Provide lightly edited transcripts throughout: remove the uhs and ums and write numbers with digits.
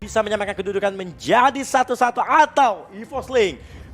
bisa menyamakan kedudukan menjadi 1-1 atau EVOS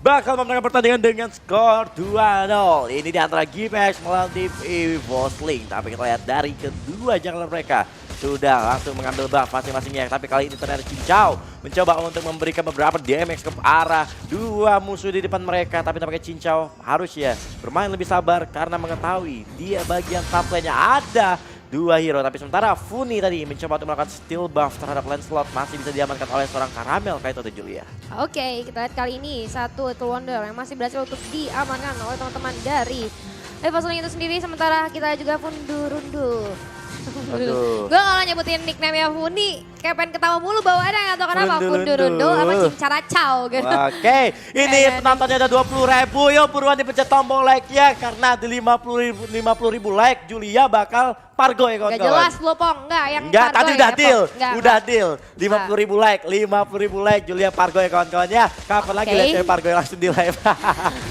bakal memenangkan pertandingan dengan skor 2-0. Ini di antara GPX melawan tim EVOS. Tapi kita lihat dari kedua jungler mereka sudah langsung mengambil buff masing-masingnya. Tapi kali ini ternyata Cincau mencoba untuk memberikan beberapa damage ke arah dua musuh di depan mereka. Tapi tampaknya Cincau harus ya bermain lebih sabar karena mengetahui dia bagian top lane-nya ada dua hero. Tapi sementara Funi tadi mencoba untuk melakukan steal buff terhadap Lancelot masih bisa diamankan oleh seorang Karamel kayak itu Julia. Oke, kita lihat kali ini satu Little Wonder yang masih berhasil untuk diamankan oleh teman-teman dari EVOS itu sendiri. Sementara kita juga Fundurundu. Aduh. Gue kalau nyebutin nickname ya Funi kayak pengen ketawa mulu bawaannya atau kenapa Fundurundu apa Cincaracau gitu. Oke, ini penontonnya ada 20.000. Yuk buruan dipencet tombol like-nya karena di 50.000 like Julia bakal Pargo ya kawan-kawan. Gak jelas lu Pong, enggak yang enggak, Pargo tadi ya, udah deal. Enggak, Udah deal. 50.000 like, 50.000 like Julia Pargo ya kawan-kawan ya. Kapan lagi lihat cewek Pargo yang langsung di live.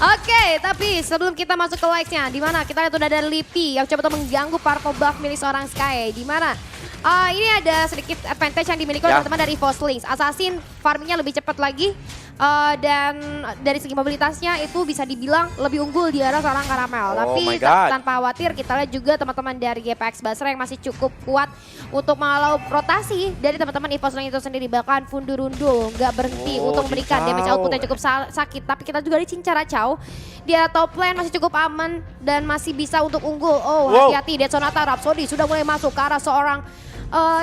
Oke, tapi sebelum kita masuk ke likes-nya, di mana kita lihat udah ada Lipi yang coba untuk mengganggu purple buff milik seorang Sky. Di mana ini ada sedikit advantage yang dimiliki oleh teman-teman dari EVOS. Assassin farmingnya lebih cepat lagi. Dan dari segi mobilitasnya itu bisa dibilang lebih unggul di arah seorang Karamel. Tapi tanpa khawatir kita lihat juga teman-teman dari GPX Basra yang masih cukup kuat untuk menghalau rotasi dari teman-teman EVOS itu sendiri. Bahkan Fundurundu nggak berhenti untuk memberikan damage output yang cukup sakit. Tapi kita juga di Cincaracau, dia top lane masih cukup aman dan masih bisa untuk unggul. Hati-hati, Dead Sonata Rhapsody sudah mulai masuk ke arah seorang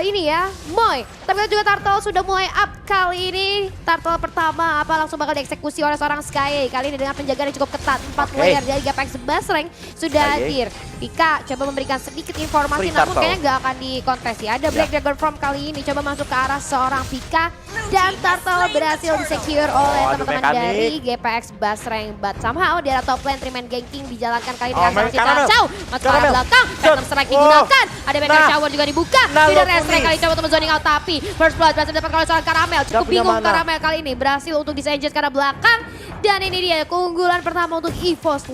ini ya, Moy. Tapi juga Turtle sudah mulai up kali ini. Turtle pertama langsung bakal dieksekusi oleh seorang Sky. Kali ini dengan penjagaan yang cukup ketat. 4 player dari GPX Basreng sudah hadir. Pika coba memberikan sedikit informasi namun kayaknya nggak akan dikontes ya. Ada Black Dagger From kali ini coba masuk ke arah seorang Pika. Dan Turtle berhasil di-secure oleh teman-teman dari GPX Basreng. But somehow di arah top lane Triman Ganking dijalankan kali ini. Cincaracau masuk ke arah belakang. Phantom Strike digunakan. Ada Meteor Shower juga dibuka. Restre kali coba untuk zoning out tapi First Blood berhasil dapat oleh seorang Karamel. Cukup bingung Karamel kali ini berhasil untuk disenjut ke arah belakang. Dan ini dia keunggulan pertama untuk EVOS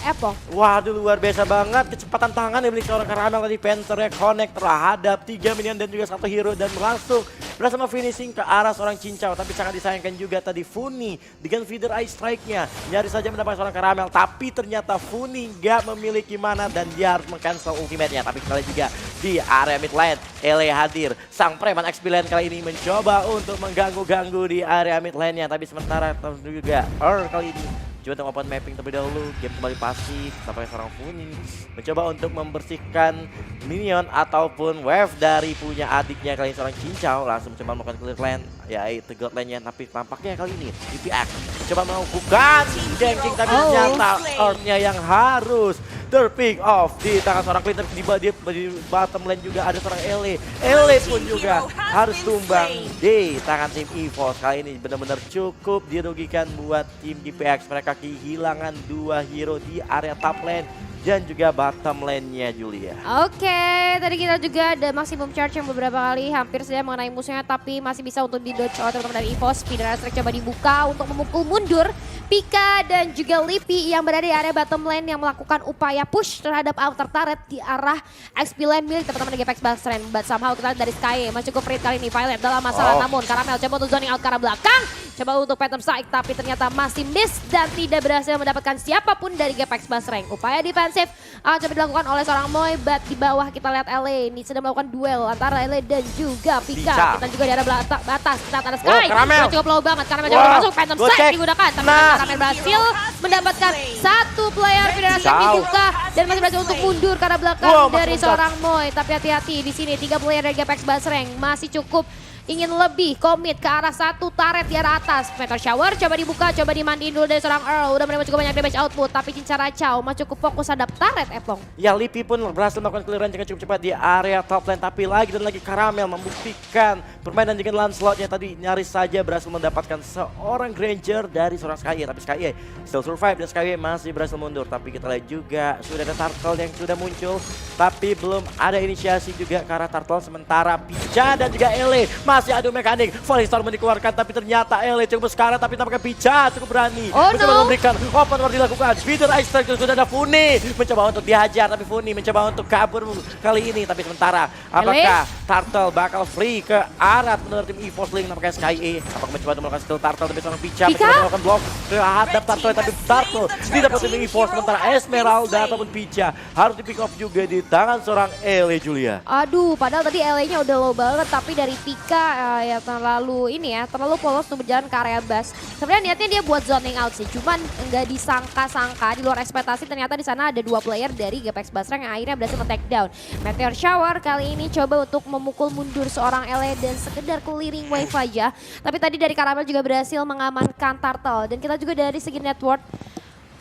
Epong. Waduh luar biasa banget kecepatan tangan yang milik seorang Karamel tadi. Panternya connect terhadap 3 minion dan juga 1 hero dan langsung berhasil finishing ke arah seorang Cincau. Tapi sangat disayangkan juga tadi Funi dengan feeder ice strike-nya nyaris saja mendapatkan seorang Karamel. Tapi ternyata Funi nggak memiliki mana dan dia harus meng-cancel ultimate-nya. Tapi kita lihat juga di area mid lane Ele hadir. Sang preman XP lane kali ini mencoba untuk mengganggu-ganggu di area mid lane-nya. Tapi sementara juga kali ini coba untuk open mapping terlebih dahulu. Game kembali pasif. Sampai seorang Funi mencoba untuk membersihkan minion ataupun wave dari punya adiknya kali ini seorang Cincau. Langsung mencoba melakukan clear lane yaitu god lane-nya. Tapi tampaknya kali ini DPX coba melakukan ganking tapi ternyata earth-nya yang harus terpick off di tangan seorang Clinton. Di bottom lane juga ada seorang Ele. Ele pun juga harus tumbang di tangan tim EVOS. Kali ini benar-benar cukup dirugikan buat tim GPX. Mereka kehilangan 2 hero di area top lane dan juga bottom lane-nya Julia. Oke, tadi kita juga ada maximum charge yang beberapa kali hampir saja mengenai musuhnya tapi masih bisa untuk di-dodge oleh teman-teman dari EVOS. Speeder Strike coba dibuka untuk memukul mundur Pika dan juga Lipi yang berada di area bottom lane yang melakukan upaya push terhadap outer turret di arah XP lane milik teman-teman dari GPX Basreng. But somehow kita lihat dari Sky masih cukup free kali ini. Violet dalam masalah namun Karamel coba untuk zoning out ke arah belakang. Coba untuk Phantom Strike tapi ternyata masih miss dan tidak berhasil mendapatkan siapapun dari GPX Basreng. Upaya defensif coba dilakukan oleh seorang Moy, but di bawah kita lihat Ele ini sedang melakukan duel antara Ele dan juga Pika. Kita juga di arah batas, kita ada Sky. Cukup low banget, Karamel coba masuk, Phantom Strike digunakan. Tapi Karamel berhasil mendapatkan 1 player federasi yang dibuka dan masih berhasil untuk mundur ke arah belakang dari seorang Moy. Tapi hati-hati di sini 3 player dari GPX Basreng masih cukup ingin lebih komit ke arah 1 turret di arah atas. Meteor Shower coba dibuka, coba dimandiin dulu dari seorang Earl. Udah menerima cukup banyak damage output, tapi Cincaracau mah cukup fokus hadap turret Epong. Ya Lipi pun berhasil melakukan clearance dengan cukup cepat di area top lane. Tapi lagi dan lagi Karamel membuktikan permainan dengan Lancelot-nya tadi nyaris saja berhasil mendapatkan seorang Granger dari seorang Sky. Tapi Sky still survive dan Sky masih berhasil mundur. Tapi kita lihat juga sudah ada Turtle yang sudah muncul. Tapi belum ada inisiasi juga ke arah Turtle. Sementara Picha dan juga Ele masih adu mekanik. Falling Storm dikeluarkan tapi ternyata LA cukup sekarang tapi tampaknya Picha cukup berani. Oh, mencoba no. memberikan open war dilakukan. Feeder Ice Strike sudah ada Funi. Mencoba untuk dihajar tapi Funi mencoba untuk kabur kali ini. Tapi sementara apakah Turtle bakal free ke arah menurut tim EVOS Link nampaknya Sky A. Apakah mencoba untuk melakukan skill Turtle tapi seorang Picha mencoba melakukan block terhadap Turtle tapi Turtle tidak dapat tim EVOS sementara Esmeralda ataupun Picha harus di pick off juga di tangan seorang LA Julia. Aduh, padahal tadi LA-nya udah low banget, tapi dari Pika ya terlalu polos untuk berjalan ke area bus. Sebenarnya niatnya dia buat zoning out sih, cuman nggak disangka-sangka di luar ekspektasi ternyata di sana ada 2 player dari GPX Basreng yang akhirnya berhasil nge-take down. Meteor Shower kali ini coba untuk memukul mundur seorang LA dan sekedar clearing wave aja. Tapi tadi dari Karamel juga berhasil mengamankan Turtle dan kita juga dari segi network.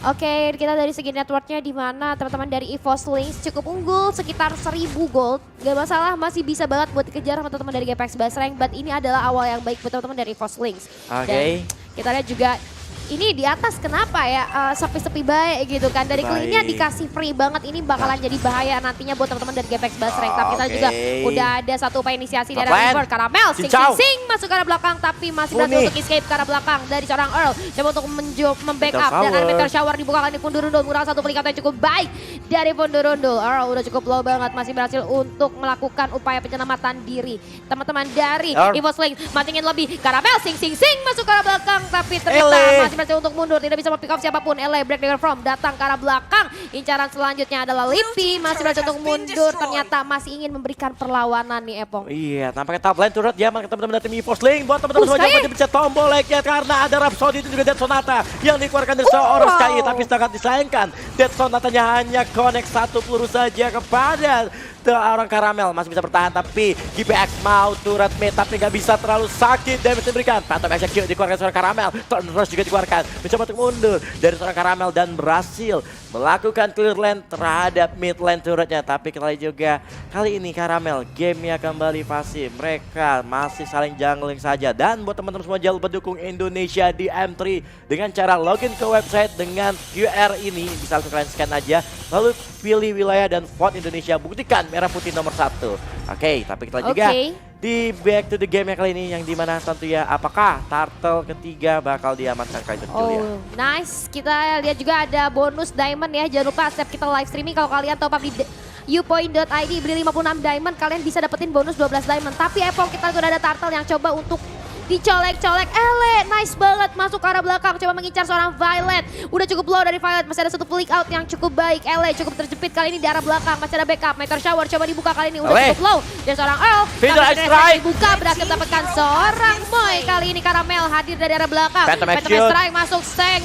Oke, kita dari segi networknya di mana teman-teman dari EVOS Links cukup unggul sekitar 1000 gold. Gak masalah, masih bisa banget buat dikejar sama teman-teman dari GPX Basreng. But ini adalah awal yang baik buat teman-teman dari EVOS Links. Dan kita lihat juga ini di atas kenapa ya sepi-sepi baik gitu kan. Dari clean-nya dikasih free banget, ini bakalan jadi bahaya nantinya buat teman-teman dari GPX Basreng. Tapi kita juga udah ada satu upaya inisiasi dari River. Karamel sing masuk ke arah belakang tapi masih berhasil untuk escape ke arah belakang dari seorang Earl. Coba untuk membackup dan ada Meteor Shower dibuka kali ini Pundurundul. Kurang satu peringkat yang cukup baik dari Pundurundul. Earl udah cukup low banget, masih berhasil untuk melakukan upaya penyelamatan diri. Teman-teman dari EVOS Link matingin lebih. Karamel sing masuk ke arah belakang tapi ternyata masih berhasil untuk mundur, tidak bisa pick off siapapun. LA Break Dagger From datang ke arah belakang. Incaran selanjutnya adalah Lipi, masih berhasil untuk mundur. Ternyata masih ingin memberikan perlawanan nih Epong. Iya, nampaknya top lane turret ya teman-teman dari tim EVOS Link. Buat teman-teman semua jangan pencet tombol like-nya karena ada Rhapsody itu juga Dead Sonata yang dikeluarkan dari seorang Sky. Tapi sangat disayangkan Dead Sonatanya hanya connect 1 peluru saja kepada orang Karamel. Masih bisa bertahan tapi GPX mau turret mid tapi nggak bisa, terlalu sakit damage diberikan. Phantom Execute dikeluarkan seorang Karamel. Turn Rush juga dikeluarkan. Mencoba untuk mundur dari seorang Karamel dan berhasil melakukan clear lane terhadap mid lane turretnya. Tapi kita lihat juga kali ini Karamel gamenya kembali fasih. Mereka masih saling jungling saja. Dan buat teman-teman semua jangan lupa dukung Indonesia di M3 dengan cara login ke website dengan QR ini. Bisa langsung kalian scan aja. Lalu pilih wilayah dan vote Indonesia. Buktikan merah putih nomor 1. Oke, tapi kita juga di back to the game yang kali ini yang dimana tentunya apakah Turtle ketiga bakal diamankan kali itu Julia. Oh, nice. Kita lihat juga ada bonus diamond ya. Jangan lupa setiap kita live streaming kalau kalian top up di upoint.id beli 56 diamond kalian bisa dapetin bonus 12 diamond. Tapi Epong kita sudah ada Turtle yang coba untuk dicolek-colek. Nice banget masuk ke arah belakang, coba mengincar seorang Violet. Udah cukup low dari Violet, masih ada satu flick out yang cukup baik. cukup terjepit kali ini di arah belakang, masih ada backup. Meteor Shower coba dibuka kali ini, udah cukup low. Dan seorang Earl, Feeder Ice Strike dibuka, berhasil mendapatkan seorang Moy. Kali ini Karamel hadir dari arah belakang. Phantom Ice Strike masuk, seng.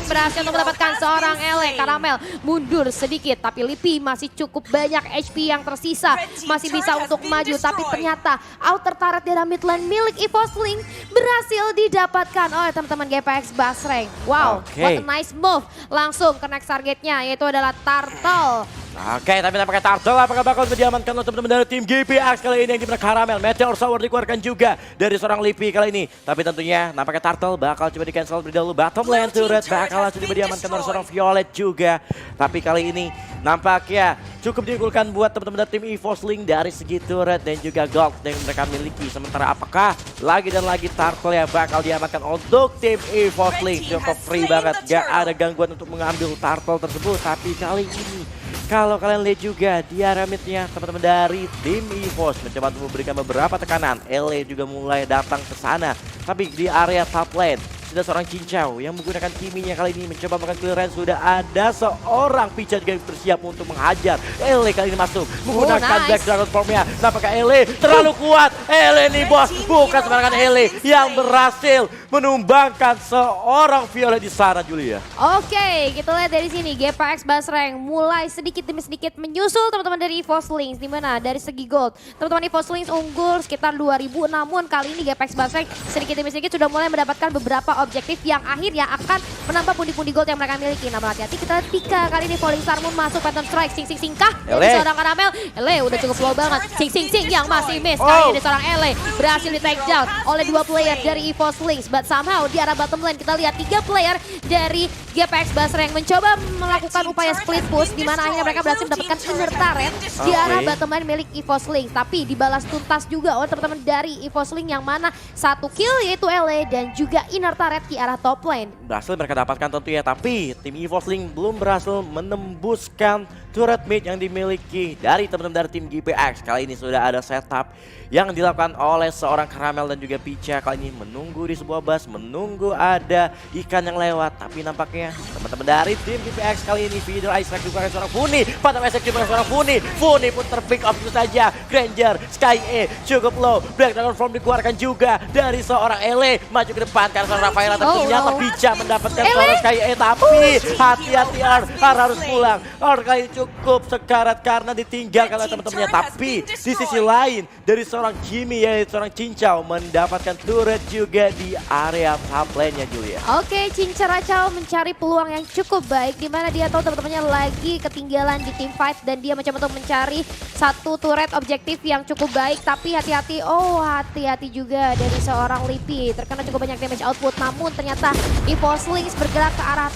Berhasil untuk mendapatkan seorang Karamel mundur sedikit, tapi Lipi masih cukup banyak HP yang tersisa. Masih bisa untuk maju, tapi ternyata outer turret dari mid lane milik EVOS Link berhasil didapatkan oleh teman-teman GPX Basreng. Wow, what a nice move. Langsung ke next targetnya yaitu adalah Turtle. Oke, tapi nampaknya Turtle apakah bakal diamankan oleh teman-teman dari tim GPX kali ini yang dimana Karamel. Meteor Shower dikeluarkan juga dari seorang Lipi kali ini. Tapi tentunya nampaknya Turtle bakal coba di cancel lebih dahulu. Bottom lane turret bakal coba diamankan oleh seorang Violet juga. Tapi kali ini nampaknya cukup diunggulkan buat teman-teman dari tim EVOS Link dari segi turret dan juga gold yang mereka miliki. Sementara apakah lagi dan lagi Turtle yang bakal diamankan untuk tim EVOS Link. Cukup free banget, gak ada gangguan untuk mengambil Turtle tersebut. Tapi kali ini kalau kalian lihat juga di area midnya teman-teman dari tim EVOS mencoba untuk memberikan beberapa tekanan. LA juga mulai datang ke sana. Tapi di area top lane sudah seorang Cincau yang menggunakan kiminya kali ini mencoba melakukan clearance. Sudah ada seorang Picha juga yang bersiap untuk menghajar. LA kali ini masuk menggunakan Black Dragon Formnya. Nampaknya LA terlalu kuat. LA nih bos, bukan sembarangan LA yang berhasil menumbangkan seorang Violet di sana Julia. Oke, kita lihat dari sini GPX Basreng mulai sedikit demi sedikit menyusul teman-teman dari EVOS Links. Dimana dari segi gold teman-teman EVOS Links unggul sekitar 2000, namun kali ini GPX Basreng sedikit demi sedikit sudah mulai mendapatkan beberapa objektif yang akhirnya akan menambah pundi-pundi gold yang mereka miliki. Namun hati-hati kita lihat Pika kali ini Falling Star Moon masuk Phantom Strike. Sing kah dari seorang Karamel. Ele udah cukup low banget. Sing yang masih miss. Kali ini seorang Ele berhasil di take down oleh 2 player dari EVOS Lynx. But somehow di arah bottom lane kita lihat 3 player dari GPX Basra yang mencoba melakukan upaya split push di mana akhirnya mereka berhasil mendapatkan inner turret di arah bottom lane milik EVOS Lynx. Tapi dibalas tuntas juga oleh teman-teman dari EVOS Lynx yang mana 1 kill yaitu Ele dan juga inner turret di arah top lane. Berhasil mereka dapatkan tentunya, tapi tim EVOS Lynx belum berhasil menembuskan turret mid yang dimiliki dari teman-teman dari tim GPX. Kali ini sudah ada setup yang dilakukan oleh seorang Karamel dan juga Picha. Kali ini menunggu di sebuah bus, menunggu ada ikan yang lewat. Tapi nampaknya teman-teman dari tim GPX kali ini feeder ice strike dikeluarkan seorang Funi. Pada ice strike dikeluarkan seorang Funi. Funi pun terpick off itu saja. Granger, Sky E cukup low. Black Dragon Form dikeluarkan juga dari seorang Ele. Maju ke depan karena seorang Rafaela. Tapi ternyata Picha mendapatkan seorang Sky E. Tapi hati-hati Ar harus pulang. Ar kali ini cukup sekarat karena ditinggalkan oleh teman-temannya. Tapi di sisi lain dari seorang Kimi yaitu seorang Cincau mendapatkan turret juga di area top lane-nya Julia. Oke, Cincau mencari peluang yang cukup baik di mana dia tahu teman-temannya lagi ketinggalan di team fight dan dia mencoba untuk mencari satu turret objektif yang cukup baik. Tapi hati-hati, hati-hati juga dari seorang Lipi terkena cukup banyak damage output. Namun ternyata EVOS Lynx bergerak ke arah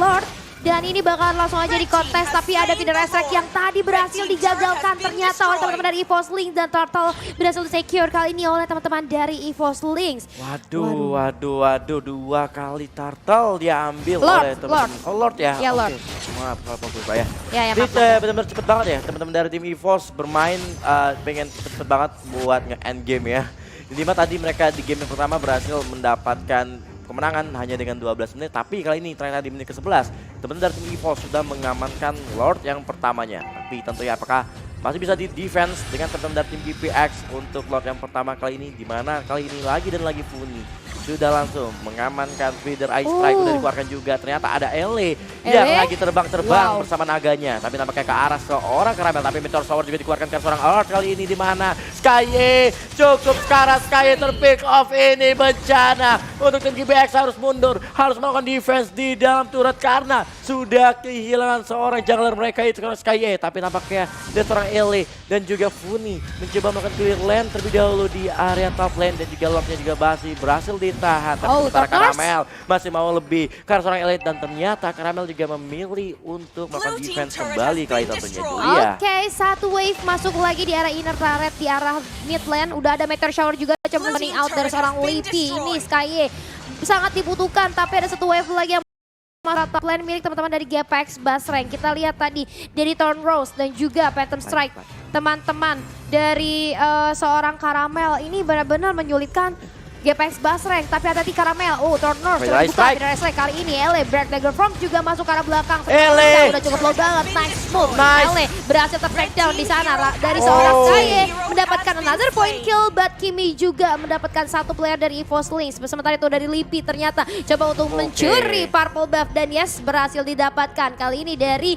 Lord. Dan ini bakal langsung aja dikontes, tapi ada feeder strike yang tadi berhasil digagalkan ternyata oleh teman-teman dari EVOS Lynx dan Turtle berhasil di-secure kali ini oleh teman-teman dari EVOS Lynx. Waduh, 2 kali Turtle diambil Lord, oleh teman-teman. Lord ya? Ya, Lord. Maaf kalau fokus saya. Ya, Ini maaf. benar-benar cepet banget ya, teman-teman dari tim EVOS bermain pengen cepet banget buat nge-end game ya. Dimana tadi mereka di game yang pertama berhasil mendapatkan kemenangan hanya dengan 12 menit, tapi kali ini ternyata di menit ke-11 teman-teman dari tim EVOS sudah mengamankan Lord yang pertamanya. Tapi tentunya apakah masih bisa di defense dengan teman-teman dari tim GPX untuk Lord yang pertama kali ini, di mana kali ini lagi dan lagi Funi sudah langsung mengamankan feeder ice strike udah dikeluarkan juga. Ternyata ada Ele yang lagi terbang-terbang bersama naganya, tapi nampaknya ke arah seorang Karamel. Tapi Meteor Shower juga dikeluarkan ke seorang Lord kali ini, di mana Sky E cukup sekarang. Sky E terpick off, ini bencana untuk tim GPX harus mundur, harus melakukan defense di dalam turret karena sudah kehilangan seorang jungler mereka itu karena Sky E. Tapi nampaknya ada seorang Ele dan juga Funi mencoba melakukan clear lane terlebih dahulu di area top lane, dan juga Lordnya juga masih berhasil ditahan. Tapi sementara Karamel masih mau lebih karena seorang Elite, dan ternyata Karamel juga memilih untuk melakukan defense kembali kali tentunya Julia. Oke, satu wave masuk lagi di arah inner turret di arah mid lane. Udah ada Meteor Shower juga coba running out dari seorang Lipi. Ini Sky sangat dibutuhkan, tapi ada satu wave lagi yang top lane milik teman-teman dari GPX Basrank. Kita lihat tadi dari Thorn Rose dan juga Phantom Strike. Teman-teman dari seorang Karamel ini benar-benar menyulitkan GPX Basrank, tapi hati-hati Karamel. Thorn Rose sudah buka feeder strike kali ini. Ele Black Dagger From juga masuk ke arah belakang. Ele udah cukup low banget, nice move. Ele berhasil ter-breakdown di sana dari seorang Sky mendapatkan another point kill, but Kimi juga mendapatkan satu player dari EVOS Lynx. Sementara itu dari Lipi ternyata coba untuk mencuri purple buff, dan yes berhasil didapatkan. Kali ini dari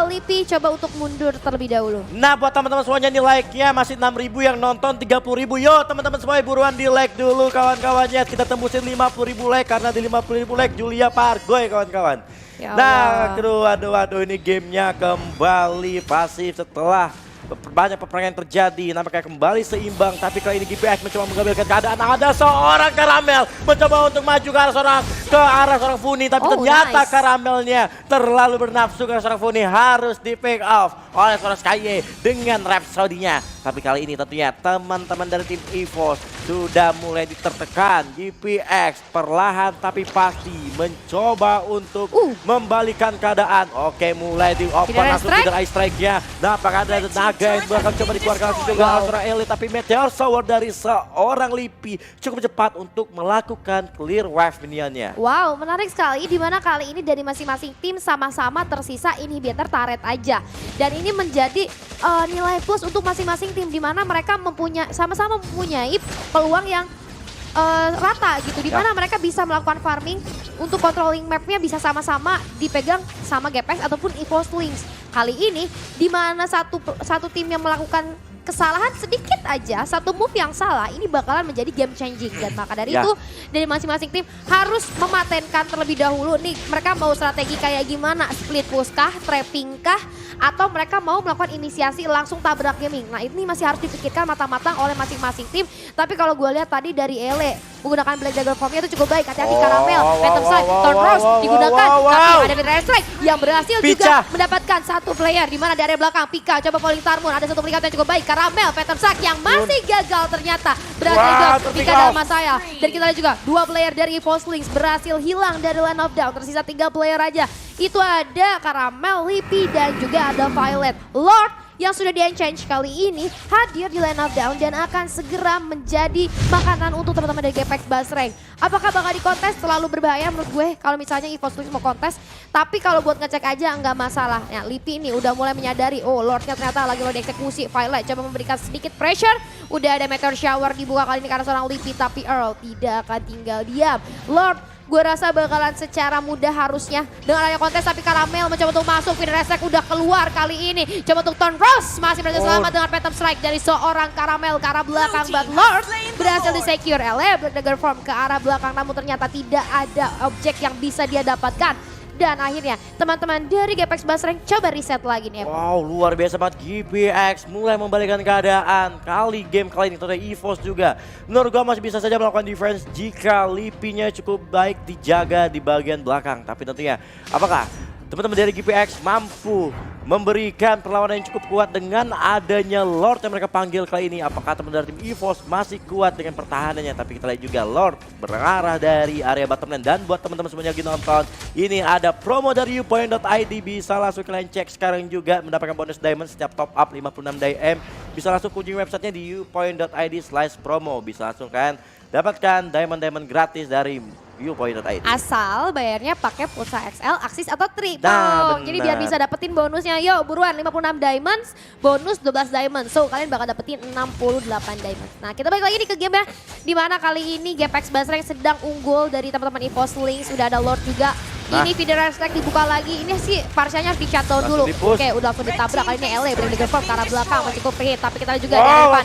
Lipi coba untuk mundur terlebih dahulu. Nah, buat teman-teman semuanya nih, like-nya masih 6.000, yang nonton 30.000. Yo teman-teman semua buruan di like dulu kawan-kawannya. Kita tembusin 50.000 like karena di 50.000 like Julia Pargoy kawan-kawan. Ya nah, waduh, ini gamenya kembali pasif setelah banyak peperangan yang terjadi. Nampaknya kembali seimbang, tapi kali ini GPX mencoba mengambilkan keadaan. Ada seorang Karamel mencoba untuk maju ke arah seorang Funi, tapi ternyata Karamelnya terlalu bernafsu karena seorang Funi harus di pick off oleh seorang Sky dengan Rhapsody-nya. Tapi kali ini tentunya teman-teman dari tim EVOS sudah mulai ditertekan. GPX perlahan tapi pasti mencoba untuk membalikan keadaan. Oke, mulai di-open langsung feeder ice strike-nya. Nah, apakah ada naga yang bakal coba dikeluarkan langsung juga seorang Elite, tapi Meteor Shower dari seorang Lipi cukup cepat untuk melakukan clear wave minionnya. Wow, menarik sekali, di mana kali ini dari masing-masing tim sama-sama tersisa inhibitor turret aja. Dan ini menjadi nilai plus untuk masing-masing tim, di mana mereka sama-sama mempunyai peluang yang rata gitu, di mana mereka bisa melakukan farming untuk controlling mapnya bisa sama-sama dipegang sama GPX ataupun EVOS Lynx. Kali ini di mana satu tim yang melakukan kesalahan sedikit aja, satu move yang salah ini bakalan menjadi game changing. Dan maka dari itu dari masing-masing tim harus mematenkan terlebih dahulu nih mereka mau strategi kayak gimana, split push kah, trapping kah, atau mereka mau melakukan inisiasi langsung tabrak gaming. Nah ini masih harus dipikirkan matang-matang oleh masing-masing tim. Tapi kalau gue lihat tadi dari Ele menggunakan Black Dagger formnya itu cukup baik. Hati-hati Karamel, Phantom Strike, Thorn Rose digunakan. Tapi ada Midnight Strike yang berhasil juga mendapatkan satu player di mana di area belakang. Pika coba falling Tarmoon, ada satu peringkat yang cukup baik. Karamel, Phantom Strike yang masih gagal ternyata berhasil dodge Pika dalam masaya. Dan kita lihat juga dua player dari EVO Slings berhasil hilang dari line of down. Tersisa 3 player aja. Itu ada Karamel, Lipi, dan juga ada Violet. Lord yang sudah di-change kali ini hadir di line of down dan akan segera menjadi makanan untuk teman-teman dari Gapex Basreng. Apakah bakal dikontes? Terlalu berbahaya menurut gue kalau misalnya EVO Slings mau kontes. Tapi kalau buat ngecek aja nggak masalah. Nah, Lipi ini udah mulai menyadari, oh Lordnya ternyata lagi mau dieksekusi. Violet coba memberikan sedikit pressure. Udah ada Meteor Shower dibuka kali ini karena seorang Lipi, tapi Earl tidak akan tinggal diam. Lord gue rasa bakalan secara mudah harusnya dengan adanya kontes, tapi Karamel mencoba untuk masuk. Final Resek udah keluar kali ini. Coba untuk Thorn Rose masih berhasil selamat dengan Phantom Strike dari seorang Karamel ke arah belakang. But Lord berhasil di-secure. Black Dagger Form ke arah belakang, namun ternyata tidak ada objek yang bisa dia dapatkan. Dan akhirnya teman-teman dari Gapex Basreng coba reset lagi nih. Wow, luar biasa banget. GPX mulai membalikkan keadaan. Game kali ini ternyata EVOS juga. Menurut gua masih bisa saja melakukan defense jika Lipinya cukup baik dijaga di bagian belakang. Tapi tentunya apakah teman-teman dari GPX mampu memberikan perlawanan yang cukup kuat dengan adanya Lord yang mereka panggil kali ini? Apakah teman-teman dari tim EVOS masih kuat dengan pertahanannya? Tapi kita lihat juga Lord berarah dari area bottom lane. Dan buat teman-teman semuanya lagi nonton, ini ada promo dari upoint.id. Bisa langsung kalian cek sekarang juga mendapatkan bonus diamond setiap top up 56 DM. Bisa langsung kunjungi websitenya di upoint.id/promo. Bisa langsung kan dapatkan diamond-diamond gratis dari upoint.id. Asal bayarnya pakai pulsa XL, Axis atau Triple. Nah, jadi biar bisa dapetin bonusnya. Yuk buruan 56 diamonds, bonus 12 diamonds. So kalian bakal dapetin 68 diamonds. Nah kita balik lagi nih ke game ya. Dimana kali ini Gapex Basreng sedang unggul dari teman-teman EVO Slings. Sudah ada Lord juga. Ini Final Strike dibuka lagi. Ini sih Parsianya harus di shutdown dulu. Oke udah langsung ditabrak. Kali ini Ele Black Dagger Form ke arah belakang masih cukup hit. Tapi kita lihat juga di area depan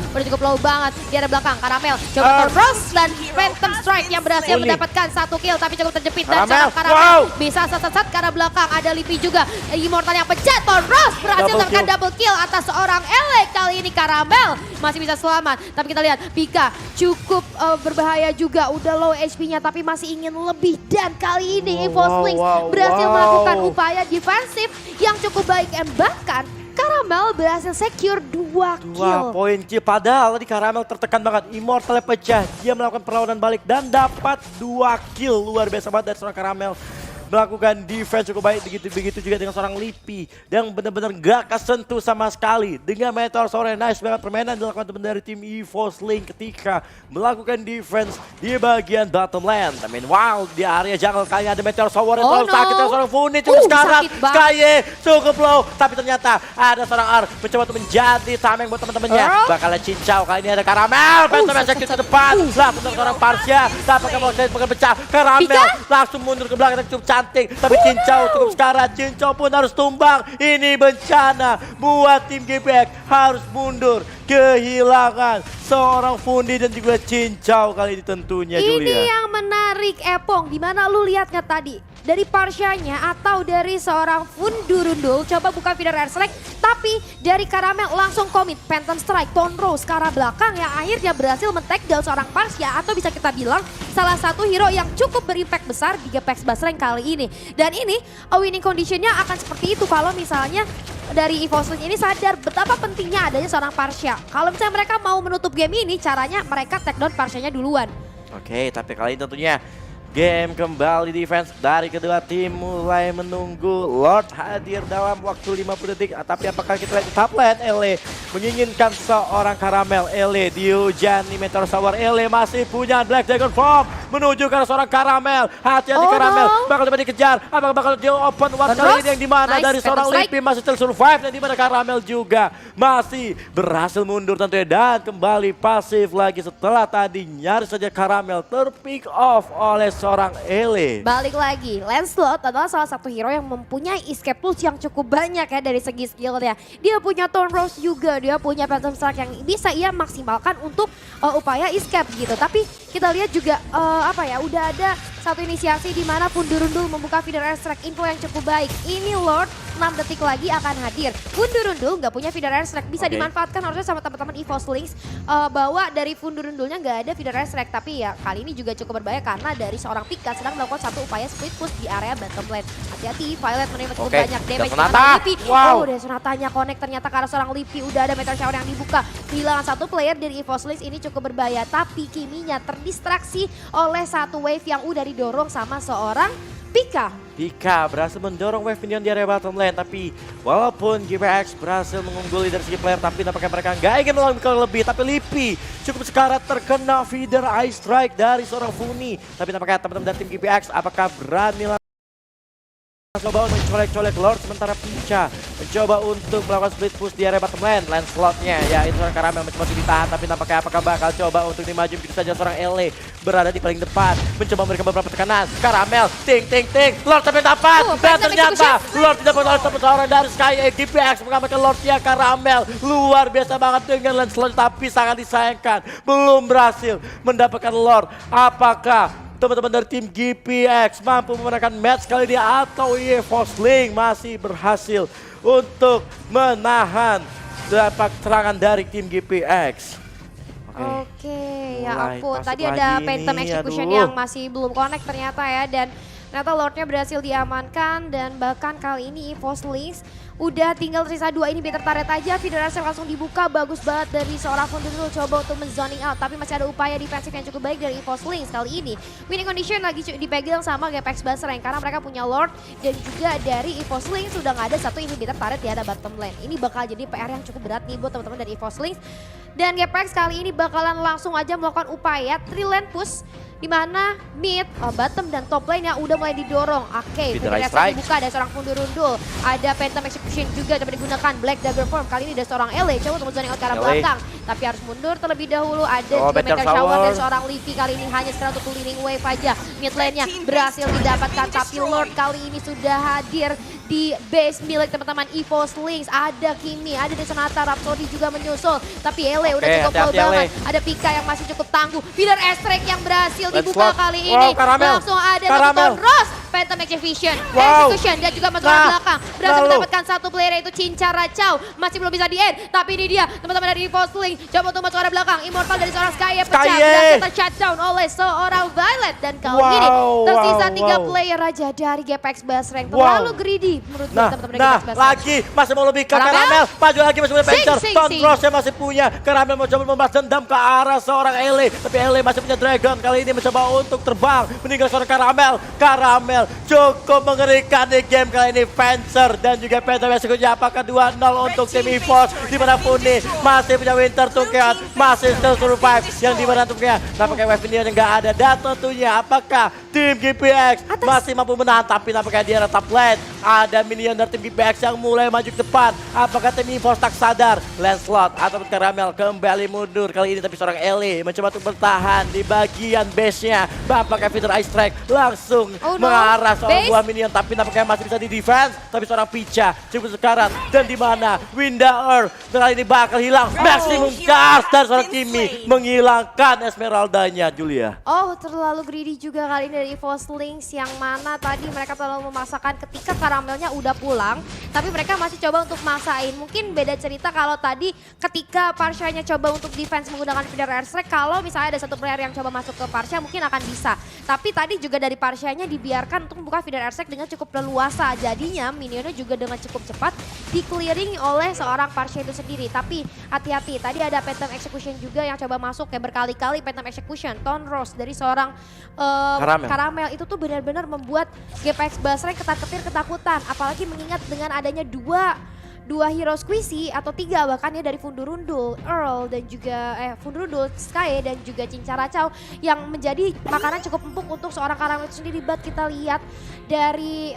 udah cukup low banget. Di area belakang Karamel coba Thorn Rose dan Phantom Strike yang berhasil mendapatkan 1 kill. Tapi cukup terjepit dan cara Karamel bisa sat-sat ke arah belakang. Ada Lipi juga. Immortal yang pecah. Thorn Rose berhasil mendapatkan double kill atas seorang Ele. Kali ini Karamel masih bisa selamat. Tapi kita lihat Pika cukup berbahaya juga. Udah low HP-nya tapi masih ingin lebih. Dan kali ini EVO Slings berhasil melakukan upaya defensif yang cukup baik. Dan bahkan Karamel berhasil secure 2 kill. 2 poin kill. Padahal tadi Karamel tertekan banget. Immortalnya pecah. Dia melakukan perlawanan balik dan dapat 2 kill. Luar biasa banget dari seorang Karamel. Melakukan defense cukup baik, begitu juga dengan seorang Lipi yang benar-benar gak kesentuh sama sekali. Dengan Meteor Shower, nice banget permainan dilakukan teman dari tim EVO Slings ketika melakukan defense di bagian bottom lane. I mean, wow, di area jungle kayaknya ada Meteor Shower yang terlalu sakit dengan seorang Funi. Cukup sekarang, Skye cukup low, tapi ternyata ada seorang R mencoba untuk menjadi tameng buat teman-temannya. Bakalan cincau, kali ini ada Karamel, Phantom yang sakit ke depan. Lah, benar seorang Parsia, dapatkan mau pecah. Karamel langsung mundur ke belakang dan cukup tapi Cincau cukup sekarang. Cincau pun harus tumbang. Ini bencana buat tim GPX. Harus mundur. Kehilangan seorang Fundi dan juga Cincau kali ini tentunya, Julia. Ini yang menarik Epong. Dimana lu lihat nggak tadi? Dari Parsianya atau dari seorang Fundurundul coba buka Final Resek. Tapi dari Karamel langsung komit Phantom Strike, Thorn Rose ke arah belakang yang akhirnya berhasil men-take down seorang Parsia. Atau bisa kita bilang salah satu hero yang cukup berimpact besar di Gapex Basreng kali ini. Dan ini winning conditionnya akan seperti itu kalau misalnya dari EVO Slings ini sadar betapa pentingnya adanya seorang Parsia. Kalau misalnya mereka mau menutup game ini, caranya mereka take down Parsianya duluan. Oke, tapi kali ini tentunya game kembali defense dari kedua tim mulai menunggu Lord hadir dalam waktu 50 detik. Tapi apakah kita lihat di top lane? Ele menginginkan seorang Karamel. Ele dihujani Meteor Shower. Ele masih punya Black Dragon Form menuju ke seorang Karamel. Hati-hati Karamel bakal coba dikejar. Apakah bakal di open one kali ini yang dimana dari seorang Lipi masih still survive. Dan dimana Karamel juga masih berhasil mundur tentunya. Dan kembali pasif lagi setelah tadi nyaris saja Karamel terpick off oleh seorang Ele. Balik lagi, Lancelot adalah salah satu hero yang mempunyai escape tools yang cukup banyak ya dari segi skillnya. Dia punya Thorn Rose juga, dia punya Phantom Strike yang bisa ia maksimalkan untuk upaya escape gitu. Tapi kita lihat juga udah ada satu inisiasi di mana Fundurundul membuka feeder airstrike, info yang cukup baik. Ini Lord 6 detik lagi akan hadir. Fundurundul nggak punya feeder airstrike, bisa dimanfaatkan harusnya sama teman-teman EVOS Lynx bahwa dari Fundurundulnya nggak ada feeder airstrike. Tapi ya kali ini juga cukup berbahaya karena dari seorang Pika sedang melakukan satu upaya split push di area bottom lane. Hati-hati, Violet menerima cukup banyak damage karena Lipi. Oh, dari Sonatanya connect ternyata karena seorang Lipi udah ada Meteor Shower yang dibuka. Kehilangan satu player dari EVOS Lynx ini cukup berbahaya, tapi Kiminya terdistraksi oleh satu wave yang udah didorong sama seorang Pika. Pika berhasil mendorong wave minion di area bottom lane, tapi walaupun GPX berhasil mengungguli dari segi player, tapi nampaknya mereka nggak ingin melakukan lebih. Tapi Lipi cukup sekarat terkena feeder ice strike dari seorang Funi. Tapi nampaknya teman-teman dari tim GPX apakah berani mencoba untuk mencolek-colek Lord, sementara Pica mencoba untuk melakukan split push di area bottom lane. Lancelotnya ya itu seorang Karamel mencoba untuk ditahan, tapi nampaknya apakah bakal coba untuk dimaju. Begitu saja seorang Ele berada di paling depan mencoba memberikan beberapa tekanan. Karamel ting Lord sampai dapat dan ternyata Lord tidak bertahan sampai seorang dari Sky GPX mengamankan Lordnya. Karamel luar biasa banget dengan Lancelot, tapi sangat disayangkan belum berhasil mendapatkan Lord. Apakah teman-teman dari tim GPX mampu memenangkan match kali ini atau EVOS Lynx masih berhasil untuk menahan dapat serangan dari tim GPX? Oke, ya mulai ampun. masuk Tadi lagi ada nih, Phantom Execution aduh. yang masih belum connect ternyata ya. Dan ternyata Lordnya berhasil diamankan dan bahkan kali ini EVOS Lynx udah tinggal tersisa 2 ini better turret aja. Feeder airstrike langsung dibuka, bagus banget dari seorang Fundurundul coba untuk men-zoning out. Tapi masih ada upaya defensif yang cukup baik dari EVOS Lynx kali ini. Winning condition lagi dipegang sama GPX Basreng karena mereka punya Lord dan juga dari EVOS Lynx sudah nggak ada satu inhibitor turret di ada bottom lane. Ini bakal jadi PR yang cukup berat nih buat teman-teman dari EVOS Lynx. Dan GPX kali ini bakalan langsung aja melakukan upaya 3 lane push di mana mid, bottom dan top lane yang udah mulai didorong. Oke, feeder airstrike dibuka dari seorang Fundurundul. Ada Phantom Execution juga coba digunakan. Black Dagger Form kali ini dari seorang Ele coba untuk zoning out ke arah belakang. Tapi harus mundur terlebih dahulu. Ada juga Meteor Shower dari seorang Livi kali ini hanya sekedar untuk clearing wave aja. Mid lane-nya berhasil didapatkan, tapi Lord kali ini sudah hadir di base milik teman-teman EVOS Lynx. Ada Kimi, ada Desonata, Rhapsody juga menyusul. Tapi Ele udah cukup low banget. Ada Pika yang masih cukup tangguh. Feeder airstrike yang berhasil dibuka kali ini. Langsung ada satu Thorn Rose. Phantom Execution, dan juga masuk ke belakang. Berhasil mendapatkan satu player yaitu Cinca Racau. Masih belum bisa di-end, tapi ini dia teman-teman dari EVOS Lynx. Coba untuk masuk ke arah belakang. Immortal dari seorang Skye pecah. Berhasil ter-shutdown oleh seorang Violet. Dan kali ini tersisa 3 player aja dari GPX Basreng. Terlalu greedy menurut teman-teman dari GPX Basreng. Lagi masih mau lebih ke Karamel. Maju lagi masih punya Pancer. Thorn Rose masih punya. Karamel mau coba membalas dendam ke arah seorang Ele. Tapi Ele masih punya Dragon. Kali ini mencoba untuk terbang. Meninggal seorang Karamel. Karamel cukup mengerikan di game kali ini. Pancer dan juga Phantom Execution. Apakah 2-0 untuk tim EVOS. Dimanapun nih masih punya Winter Tukean. Masih still survive. Yang dimana tentunya nampaknya wave ini yang nggak ada. Dan tentunya apakah tim GPX masih mampu menahan. Tapi nampaknya di area top lane ada minion dari tim GPX yang mulai maju ke depan. Apakah tim EVOS tak sadar? Lancelot atau Karamel kembali mundur kali ini. Tapi seorang Ele mencoba untuk bertahan di bagian base-nya. Apakah feeder ice strike langsung mengarah seorang buah minion. Tapi nampaknya masih bisa di defense. Tapi seorang Pica cukup sekarat. Dan di mana Winda Earth kali ini bakal hilang. Maximum charge dari seorang Kimi menghilangkan Esmeraldanya, Julia. Oh, terlalu greedy juga kali ini dari EVOS Lynx yang mana tadi mereka terlalu memaksakan ketika Karamelnya udah pulang, tapi mereka masih coba untuk maksain. Mungkin beda cerita kalau tadi ketika Parshanya coba untuk defense menggunakan feeder airstrike, kalau misalnya ada satu player yang coba masuk ke Parsha mungkin akan bisa. Tapi tadi juga dari Parshanya dibiarkan untuk membuka feeder airstrike dengan cukup leluasa. Jadinya minionnya juga dengan cukup cepat di-clearing oleh seorang Parsha itu sendiri. Tapi hati-hati, tadi ada Phantom Execution juga yang coba masuk kayak berkali-kali. Phantom Execution, Thorn Rose dari seorang Karamel itu tuh benar-benar membuat GPX Basreng ketar-ketir ketakutan. Apalagi mengingat dengan adanya dua hero squishy atau 3 bahkan ya dari Fundurundul, Earl dan juga Fundurundul, Skye dan juga Cinca Racau yang menjadi makanan cukup empuk untuk seorang Karamel itu sendiri. But kita lihat dari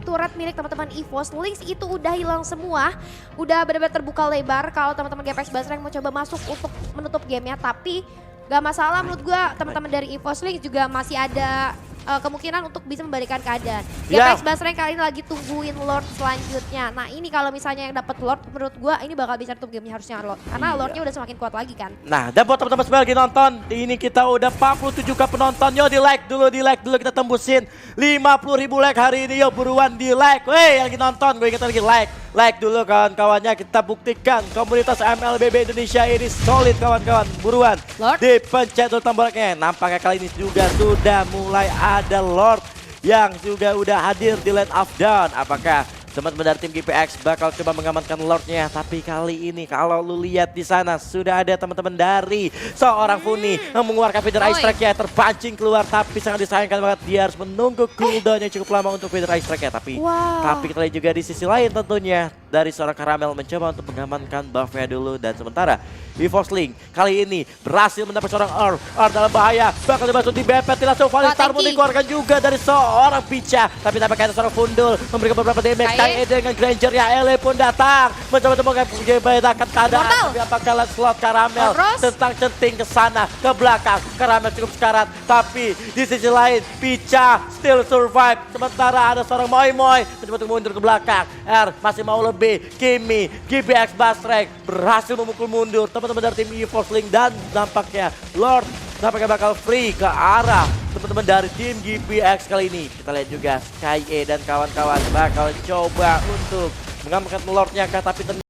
turret milik teman-teman EVOS Lynx itu udah hilang semua, udah benar-benar terbuka lebar kalau teman-teman GPX Basreng mau coba masuk untuk menutup gamenya. Tapi gak masalah menurut gue, teman-teman dari EVOS Lynx juga masih ada kemungkinan untuk bisa membalikan keadaan. Ya. GPX Basreng kali ini lagi tungguin Lord selanjutnya. Nah ini kalau misalnya yang dapat Lord, menurut gue ini bakal bisa tutup gamenya harusnya Lord. Karena Lordnya udah semakin kuat lagi kan. Nah, dan buat teman-teman semua lagi nonton, ini kita udah 47k penonton. Yo di like dulu kita tembusin 50.000 like hari ini. Yo buruan di like. Weh, yang lagi nonton, gue ingetin lagi like. Like dulu kawan-kawannya, kita buktikan komunitas MLBB Indonesia ini solid kawan-kawan. Buruan, Lord. dipencet dulu tombolnya. Nampaknya kali ini juga sudah mulai ada Lord yang juga udah hadir di Land of Dawn. Apakah teman-teman dari tim GPX bakal coba mengamankan Lordnya? Tapi kali ini kalau lu lihat di sana sudah ada teman-teman dari seorang Funi yang mengeluarkan feeder ice strike-nya, terpancing keluar, tapi sangat disayangkan banget dia harus menunggu cooldown yang cukup lama untuk feeder ice strike-nya. Tapi kita lihat juga di sisi lain tentunya dari seorang Karamel mencoba untuk mengamankan buff-nya dulu, dan sementara EVOS Link kali ini berhasil mendapat seorang Earl dalam bahaya, bakal dibantu di bepet langsung Valistar pun dikeluarkan juga dari seorang Picha, tapi tampaknya ada seorang Fundul memberikan beberapa damage. Kang Ede dengan Granger ya, Ele pun datang mencoba untuk membedakan keadaan, tapi apakah slot Karamel tentang centing ke sana ke belakang. Karamel cukup sekarat, tapi di sisi lain Picha still survive, sementara ada seorang Moi mencoba untuk mundur ke belakang. R masih mau lebih, Kimi, GPX Basreng berhasil memukul mundur teman-teman dari tim EVOS Link, dan nampaknya Lord nampaknya bakal free ke arah teman-teman dari tim GPX kali ini. Kita lihat juga Sky dan kawan-kawan bakal coba untuk mengamankan Lordnya kah, tapi ternyata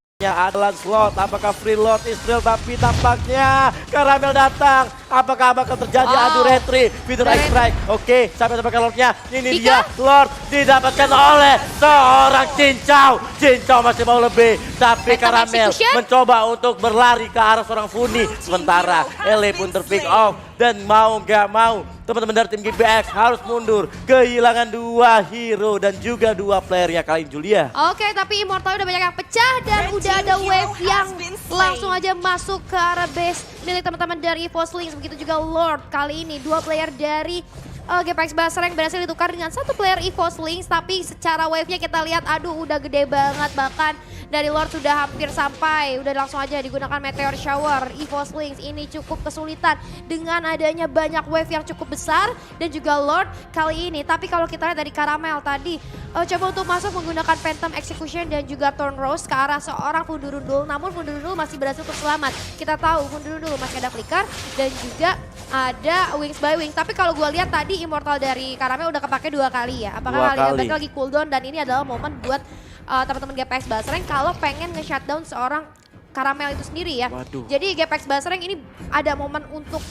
adalah slot. Apakah free Lord Israel, tapi tampaknya Karamel datang. Apakah bakal terjadi adu retri feeder ice strike? Oke, sampai dapatkan Lordnya. Ini dia Lord didapatkan oleh seorang Cincau. Cincau masih mau lebih, tapi Karamel mencoba untuk berlari ke arah seorang Funi. Sementara Ele pun terpick off, dan mau gak mau teman-teman dari tim GPX harus mundur. Kehilangan 2 hero dan juga 2 playernya kali ini, Julia. Oke, tapi Immortal udah banyak yang pecah dan udah ada wave yang langsung aja masuk ke arah base milik teman-teman dari EVOS Link. Begitu juga Lord kali ini 2 player dari GPX Basreng berhasil ditukar dengan 1 player EVOS Link, tapi secara wave-nya kita lihat aduh udah gede banget, bahkan dari Lord sudah hampir sampai, udah langsung aja digunakan Meteor Shower. EVOS Link ini cukup kesulitan dengan adanya banyak wave yang cukup besar dan juga Lord kali ini. Tapi kalau kita lihat dari Karamel tadi coba untuk masuk menggunakan Phantom Execution dan juga Thorn Rose ke arah seorang Fundurundul, namun Fundurundul masih berhasil untuk selamat. Kita tahu Fundurundul masih ada flicker dan juga ada Wings by Wing. Tapi kalau gue lihat tadi Immortal dari Karamel udah kepake 2 kali ya. Apakah kali ini lagi cooldown, dan ini adalah momen buat teman-teman GPX Basreng kalau pengen nge-shutdown seorang Karamel itu sendiri ya. Jadi GPX Basreng ini ada momen untuk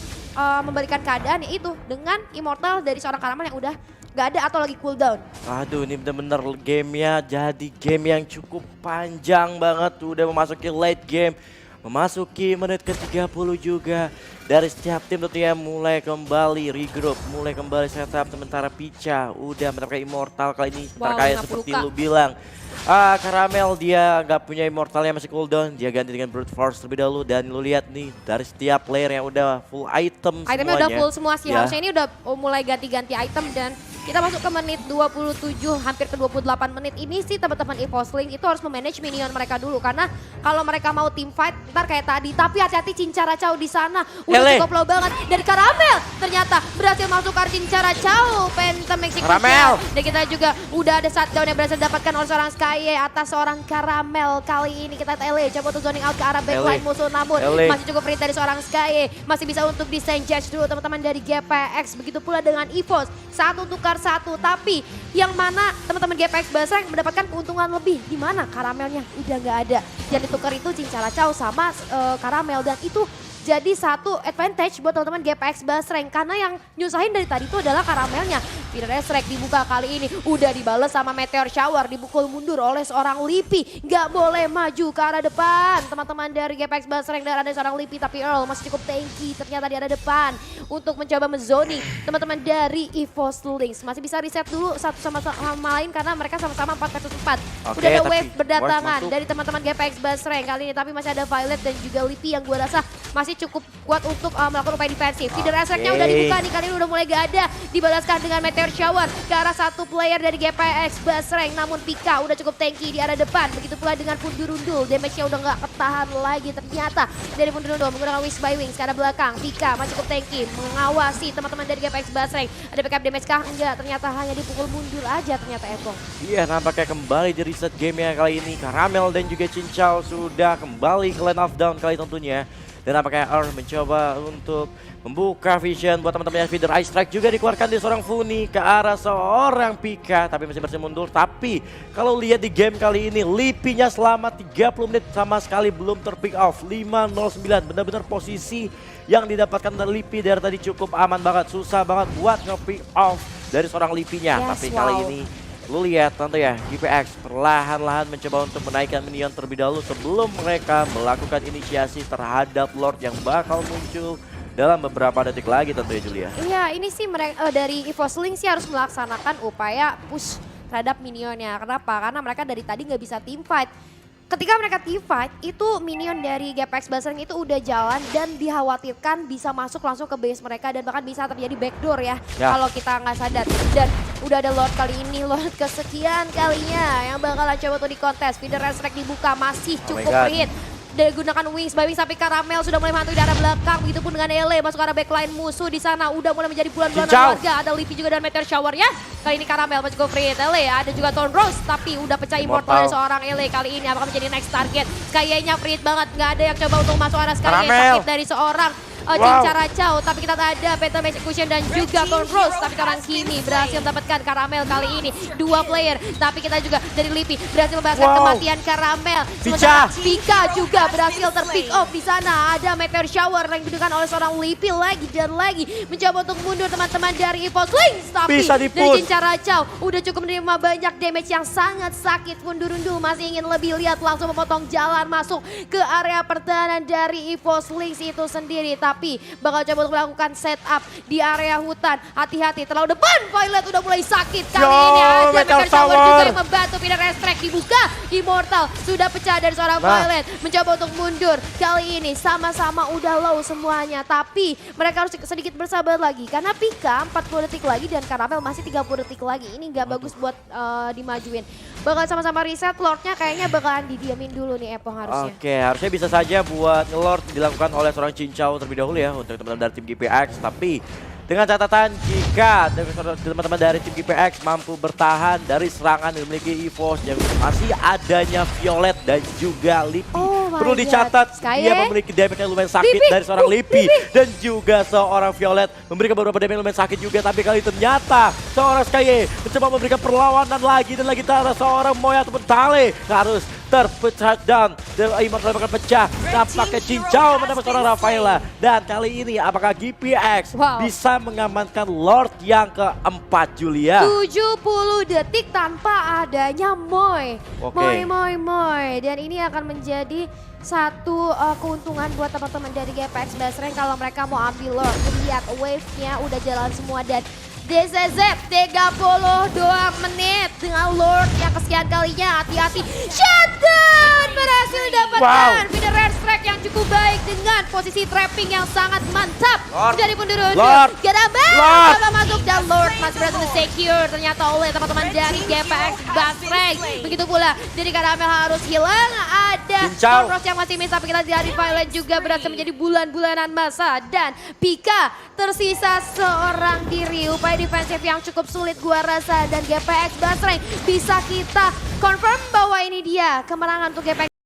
membalikan keadaan, yaitu dengan Immortal dari seorang Karamel yang udah gak ada atau lagi cooldown. Aduh, ini bener-bener gamenya jadi game yang cukup panjang banget. Udah memasuki late game, memasuki menit ke-30 juga. Dari setiap tim tentunya mulai kembali regroup, mulai kembali setup. Sementara Picha udah mendapatkan Immortal kali ini. Terkait seperti lu bilang, Karamel dia nggak punya Immortal yang masih cooldown, dia ganti dengan Brute Force terlebih dahulu. Dan lu lihat nih dari setiap player yang udah full item Itemnya semuanya. udah full semua sih, harusnya ini udah mulai ganti-ganti item. Dan kita masuk ke menit 27, hampir ke 28 menit ini sih teman-teman EVOS Link itu harus memanage minion mereka dulu. Karena kalau mereka mau team fight, ntar kayak tadi. Tapi hati-hati Cincaracau di sana, udah cukup low banget. Dari Karamel ternyata berhasil masukkan Cincaracau, Phantom Execution. Dan kita juga udah ada shutdown yang berhasil didapatkan oleh seorang Sky atas seorang Karamel. Kali ini kita Ele coba untuk zoning out ke arah backline musuh, namun masih cukup free dari seorang Sky. Masih bisa untuk disengage dulu teman-teman dari GPX. Begitu pula dengan EVOS, 1 tukar 1, tapi yang mana teman-teman GPX Basreng mendapatkan keuntungan lebih, di mana Karamelnya udah nggak ada. Yang ditukar itu Cincaracau sama Karamel, dan itu jadi satu advantage buat teman-teman GPX Basreng, karena yang nyusahin dari tadi itu adalah Karamelnya. Feeder strike dibuka kali ini, udah dibales sama Meteor Shower, dibukul mundur oleh seorang Lipi. Nggak boleh maju ke arah depan teman-teman dari GPX Basreng, dan ada seorang Lipi, tapi Earl masih cukup tanky ternyata di arah depan untuk mencoba menzoning teman-teman dari EVOS Link. Masih bisa reset dulu satu sama lain karena mereka sama-sama 4 versus 4. Udah ada wave berdatangan dari teman-teman GPX Basreng kali ini, tapi masih ada Violet dan juga Lipi yang gue rasa masih cukup kuat untuk melakukan upaya defensif. Feeder Attack-nya udah dibuka nih, kali ini udah mulai gak ada. Dibalaskan dengan Meteor Shower ke arah satu player dari GPX Basreng. Namun Pika udah cukup tanky di arah depan. Begitu pula dengan Fundurundul, damage-nya udah gak ketahan lagi ternyata dari Fundurundul menggunakan Wish by Wings ke arah belakang. Pika masih cukup tanky mengawasi teman-teman dari GPX Basreng. Ada backup damage kah? Enggak, ternyata hanya dipukul mundur aja ternyata Epong. Iya, nampaknya kembali di reset game ya kali ini. Karamel dan juga Cincau sudah kembali ke line of down kali tentunya. Dan nampaknya Earth mencoba untuk membuka vision buat teman-teman yang feeder Ice Strike juga dikeluarkan di seorang Funi ke arah seorang Pika. Tapi masih bersih mundur. Tapi kalau lihat di game kali ini, Lipinya selama 30 menit sama sekali belum terpick off. 5-0-9, benar-benar posisi yang didapatkan dari Lipi dari tadi cukup aman banget. Susah banget buat nge-pick off dari seorang Lipinya. Yes, tapi kali ini lu lihat tentu ya, GPX perlahan-lahan mencoba untuk menaikkan minion terlebih dahulu sebelum mereka melakukan inisiasi terhadap Lord yang bakal muncul dalam beberapa detik lagi tentu ya Julia. Iya, ini sih mereka dari EVOS Link sih harus melaksanakan upaya push terhadap minionnya. Kenapa? Karena mereka dari tadi nggak bisa team fight. Ketika mereka team fight, itu minion dari GPX Basreng itu udah jalan dan dikhawatirkan bisa masuk langsung ke base mereka dan bahkan bisa terjadi backdoor ya. Kalau kita nggak sadar. Dan udah ada Lord kali ini, Lord kesekian kalinya yang bakalan coba tuh di kontes. Feeder Restrict dibuka masih cukup hit. Gunakan Wings by Wings tapi Karamel sudah mulai menghantui dari arah belakang. Begitupun dengan Ele masuk ke arah backline musuh di sana udah mulai menjadi bulan-bulanan warga. Ada Lipi juga dan Meteor Shower ya. Kali ini Karamel masih go free. Ele ada juga Thorn Rose tapi udah pecah Immortal dari seorang Ele. Kali ini apakah menjadi next target? Kayaknya free banget, nggak ada yang coba untuk masuk arah sekali. Sakit dari seorang Cincaracau, tapi kita ada Phantom Execution dan juga Thorn Rose. Tapi sekarang Kimi berhasil mendapatkan Karamel kali ini. 2 player, tapi kita juga dari Lipi berhasil membahaskan kematian Karamel. Sementara Pika juga berhasil terpick off di sana. Ada Meteor Shower yang digunakan oleh seorang Lipi lagi dan lagi. Mencoba untuk mundur teman-teman dari EVOS Link. Tapi dari Cincaracau udah cukup menerima banyak damage yang sangat sakit. Fundurundu masih ingin lebih, lihat langsung memotong jalan masuk ke area pertahanan dari EVOS Link itu sendiri. Tapi bakal coba untuk melakukan setup di area hutan. Hati-hati terlalu depan. Violet udah mulai sakit. Kali ini ada Meteor Shower juga yang membantu. Feeder Restrict dibuka. Immortal sudah pecah dari seorang Violet. Mencoba untuk mundur. Kali ini sama-sama udah low semuanya. Tapi mereka harus sedikit bersabar lagi. Karena Pika 40 detik lagi dan Karamel masih 30 detik lagi. Ini gak bagus buat dimajuin. Bakal sama-sama reset. Lordnya kayaknya bakalan didiamin dulu nih Epong harusnya. Oke, harusnya bisa saja buat nge-Lord dilakukan oleh seorang Cincau terlebih dahulu ya untuk teman-teman dari tim GPX. Tapi dengan catatan jika teman-teman dari tim GPX mampu bertahan dari serangan yang dimiliki EVOS yang masih adanya Violet dan juga Lipi. Perlu dicatat dia memiliki damage yang lumayan sakit dari seorang Lipi dan juga seorang Violet memberikan beberapa damage yang lumayan sakit juga. Tapi kali ternyata seorang Skye mencoba memberikan perlawanan lagi dan lagi terhadap seorang Moya ataupun Tale harus terpecah dan Immortal bakal pecah. Nampaknya Cincau mendapat seorang Rafaela. Dan kali ini apakah GPX bisa mengamankan Lord yang keempat Julia? 70 detik tanpa adanya Moy. Moy. Dan ini akan menjadi satu keuntungan buat teman-teman dari GPX Basreng kalau mereka mau ambil Lord. Lihat wave-nya udah jalan semua dan DZZ 32 menit dengan Lord yang kesekian kalinya. Hati-hati, shutdown berhasil didapatkan. Feeder Restrict yang cukup baik dengan posisi trapping yang sangat mantap dari Fundurundu. Karamel coba masuk dan Lord masih berhasil secure ternyata oleh teman-teman dari GPX Basreng. Begitu pula dari Karamel harus hilang. Ada Thorn Rose yang masih miss, tapi kita dari Violet juga berhasil menjadi bulan-bulanan masa. Dan Pika tersisa seorang diri. Upaya defensif yang cukup sulit gua rasa dan GPX Basreng bisa kita confirm bahwa ini dia kemenangan untuk GPX